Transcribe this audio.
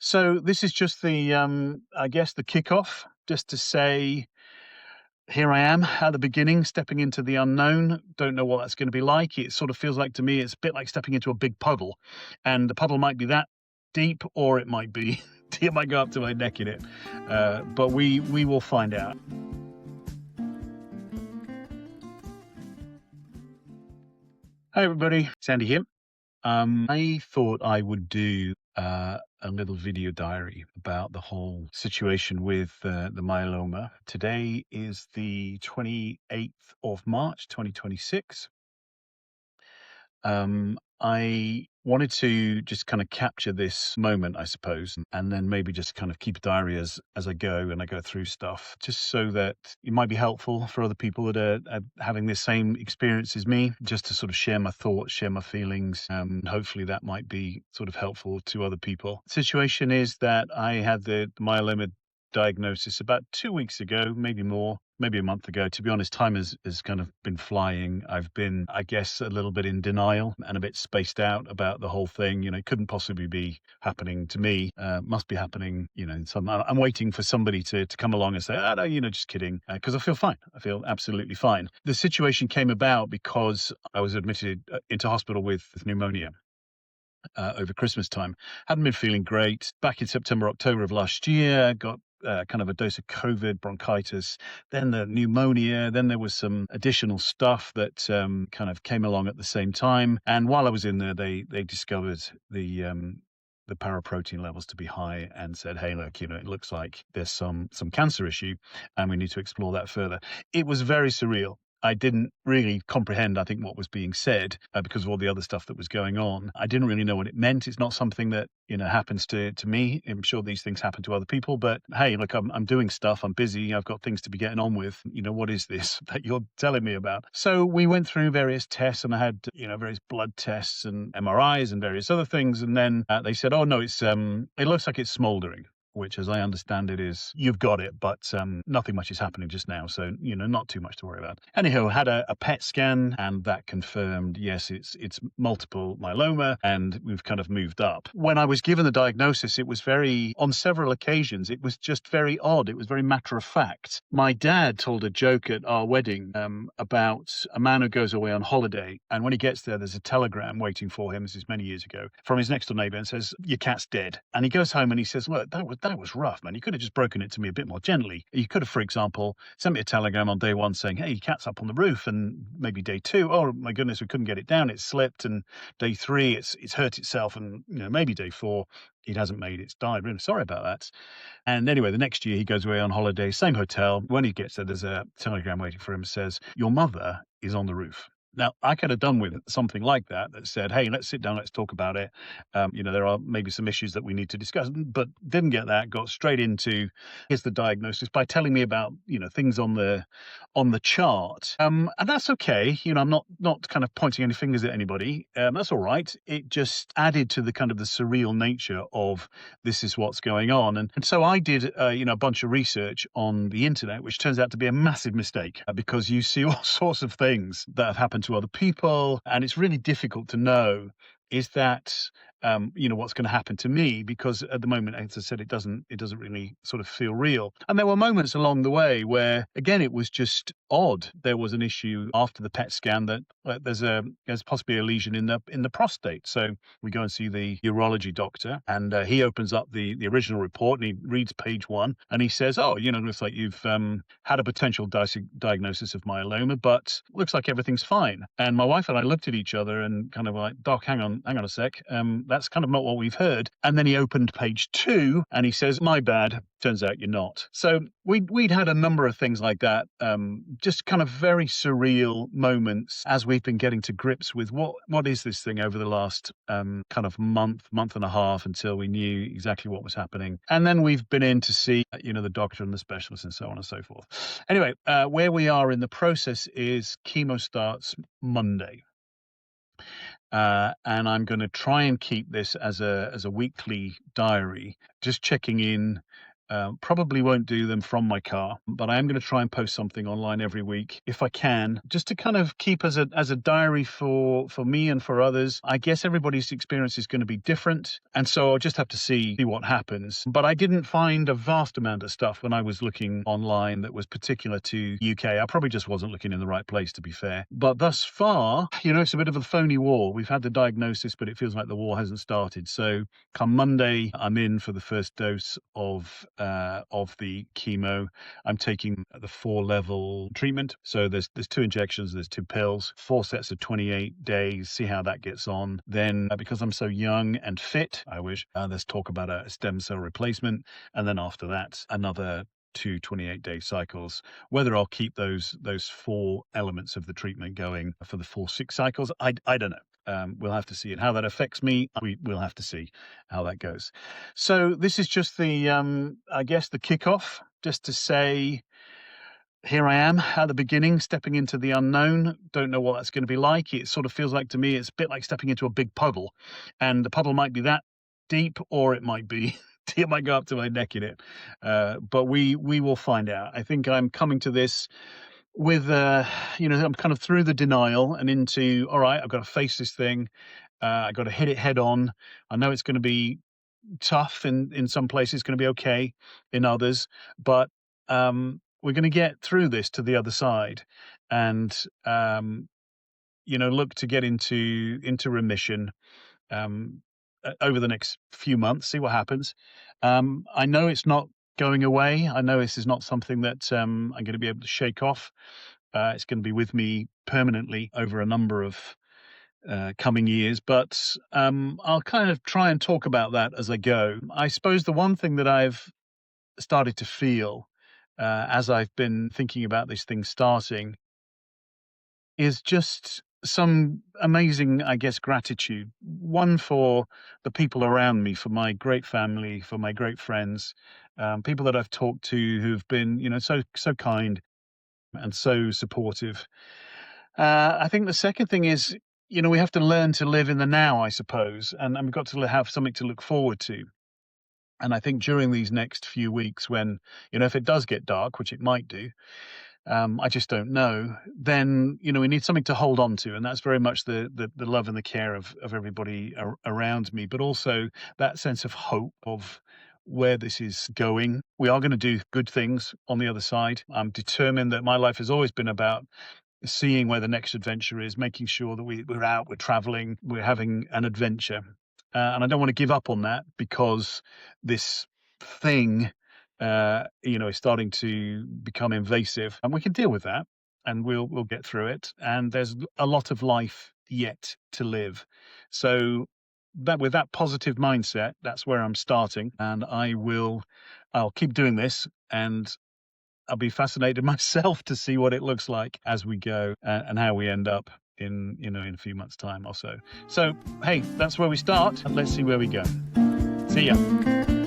So this is just the, I guess, the kickoff, just to say, here I am at the beginning, stepping into the unknown. Don't know what that's going to be like. It sort of feels like to me, it's a bit like stepping into a big puddle, and the puddle might be that deep, or it might be, it might go up to my neck in it. But we will find out. Hi everybody, Sandy here. I thought I would do a little video diary about the whole situation with the myeloma. Today is the 28th of March, 2026. I wanted to just kind of capture this moment, I suppose, and then maybe just kind of keep a diary as I go and I go through stuff, just so that it might be helpful for other people that are having the same experience as me, just to sort of share my thoughts, share my feelings. And hopefully that might be sort of helpful to other people. The situation is that I had the myeloma diagnosis about 2 weeks ago, maybe more, maybe a month ago. To be honest, time has kind of been flying. I've been, I guess, a little bit in denial and a bit spaced out about the whole thing. It couldn't possibly be happening to me. Must be happening, I'm waiting for somebody to come along and say, oh, no, just kidding. Because I feel fine. I feel absolutely fine. The situation came about because I was admitted into hospital with pneumonia. Over Christmas time. Hadn't been feeling great. Back in September, October of last year, got kind of a dose of COVID, bronchitis, then the pneumonia, then there was some additional stuff that kind of came along at the same time. And while I was in there, they discovered the paraprotein levels to be high and said, hey, look, it looks like there's some cancer issue and we need to explore that further. It was very surreal. I didn't really comprehend, I think, what was being said because of all the other stuff that was going on. I didn't really know what it meant. It's not something that, happens to me. I'm sure these things happen to other people, but hey, look, I'm doing stuff. I'm busy. I've got things to be getting on with. What is this that you're telling me about? So we went through various tests and I had, various blood tests and MRIs and various other things. And then they said, oh, no, it looks like it's smoldering, which, as I understand it, is you've got it, but nothing much is happening just now. So, not too much to worry about. Anyhow, had a PET scan and that confirmed, yes, it's multiple myeloma and we've kind of moved up. When I was given the diagnosis, it was on several occasions, it was just very odd. It was very matter of fact. My dad told a joke at our wedding about a man who goes away on holiday. And when he gets there, there's a telegram waiting for him, this is many years ago, from his next door neighbor and says, your cat's dead. And he goes home and he says, well, that was rough, man. You could have just broken it to me a bit more gently. You could have, for example, sent me a telegram on day one saying, hey, your cat's up on the roof. And maybe day two, oh my goodness, we couldn't get it down. It slipped. And day three, it's hurt itself. And, maybe day four, it hasn't made it. It's died. Really sorry about that. And anyway, the next year he goes away on holiday, same hotel. When he gets there, there's a telegram waiting for him, says, your mother is on the roof. Now, I could have done with something like that said, hey, let's sit down, let's talk about it. There are maybe some issues that we need to discuss, but didn't get that, got straight into, here's the diagnosis by telling me about, things on the chart. And that's okay. I'm not kind of pointing any fingers at anybody. That's all right. It just added to the kind of the surreal nature of this is what's going on. And so I did, a bunch of research on the internet, which turns out to be a massive mistake because you see all sorts of things that have happened to other people, and it's really difficult to know, is that what's going to happen to me, because at the moment, as I said, it doesn't really sort of feel real. And there were moments along the way where, again, it was just odd. There was an issue after the PET scan that there's possibly a lesion in the prostate. So we go and see the urology doctor, and he opens up the original report and he reads page one, and he says, oh, looks like you've had a potential diagnosis of myeloma, but looks like everything's fine. And my wife and I looked at each other and kind of like, Doc, hang on a sec. That's kind of not what we've heard. And then he opened page two and he says, my bad. Turns out you're not. So we'd had a number of things like that, just kind of very surreal moments as we've been getting to grips with what is this thing over the last kind of month and a half until we knew exactly what was happening. And then we've been in to see, the doctor and the specialist and so on and so forth. Anyway, where we are in the process is chemo starts Monday. And I'm going to try and keep this as a weekly diary, just checking in Probably won't do them from my car, but I am going to try and post something online every week if I can, just to kind of keep as a diary for me and for others. I guess everybody's experience is going to be different, and so I'll just have to see what happens. But I didn't find a vast amount of stuff when I was looking online that was particular to UK. I probably just wasn't looking in the right place, to be fair. But thus far, it's a bit of a phony war. We've had the diagnosis, but it feels like the war hasn't started. So come Monday, I'm in for the first dose of the chemo. I'm taking the 4-level treatment. So there's 2 injections, there's 2 pills, 4 sets of 28 days, see how that gets on. Then because I'm so young and fit, I wish, there's talk about a stem cell replacement. And then after that, another 2 28-day cycles. Whether I'll keep those 4 elements of the treatment going for the full 6 cycles, I don't know. We'll have to see. And how that affects me, we'll have to see how that goes. So this is just the, I guess, the kickoff, just to say, here I am at the beginning, stepping into the unknown. Don't know what that's going to be like. It sort of feels like, to me, it's a bit like stepping into a big puddle, and the puddle might be that deep, or it might be it might go up to my neck in it. But we will find out. I think I'm coming to this with I'm kind of through the denial and into, all right, I've got to face this thing. I've got to hit it head on. I know it's going to be tough in some places, it's going to be okay in others, but we're going to get through this to the other side, and look to get into remission over the next few months, see what happens. I know it's not going away. I know this is not something that I'm going to be able to shake off. It's going to be with me permanently over a number of coming years, but I'll kind of try and talk about that as I go. I suppose the one thing that I've started to feel as I've been thinking about this thing starting is just some amazing, I guess, gratitude. One, for the people around me, for my great family, for my great friends, people that I've talked to who've been, so kind and so supportive. I think the second thing is, we have to learn to live in the now, I suppose, and we've got to have something to look forward to. And I think during these next few weeks, when, if it does get dark, which it might do, I just don't know, then, we need something to hold on to. And that's very much the love and the care of everybody around me, but also that sense of hope of where this is going. We are going to do good things on the other side. I'm determined that my life has always been about seeing where the next adventure is, making sure that we're out, we're traveling, we're having an adventure. And I don't want to give up on that, because this thing, is starting to become invasive, and we can deal with that, and we'll get through it. And there's a lot of life yet to live. So that, with that positive mindset, that's where I'm starting, and I'll keep doing this, and I'll be fascinated myself to see what it looks like as we go, and how we end up in a few months' time or so. So, hey, that's where we start, and let's see where we go. See ya.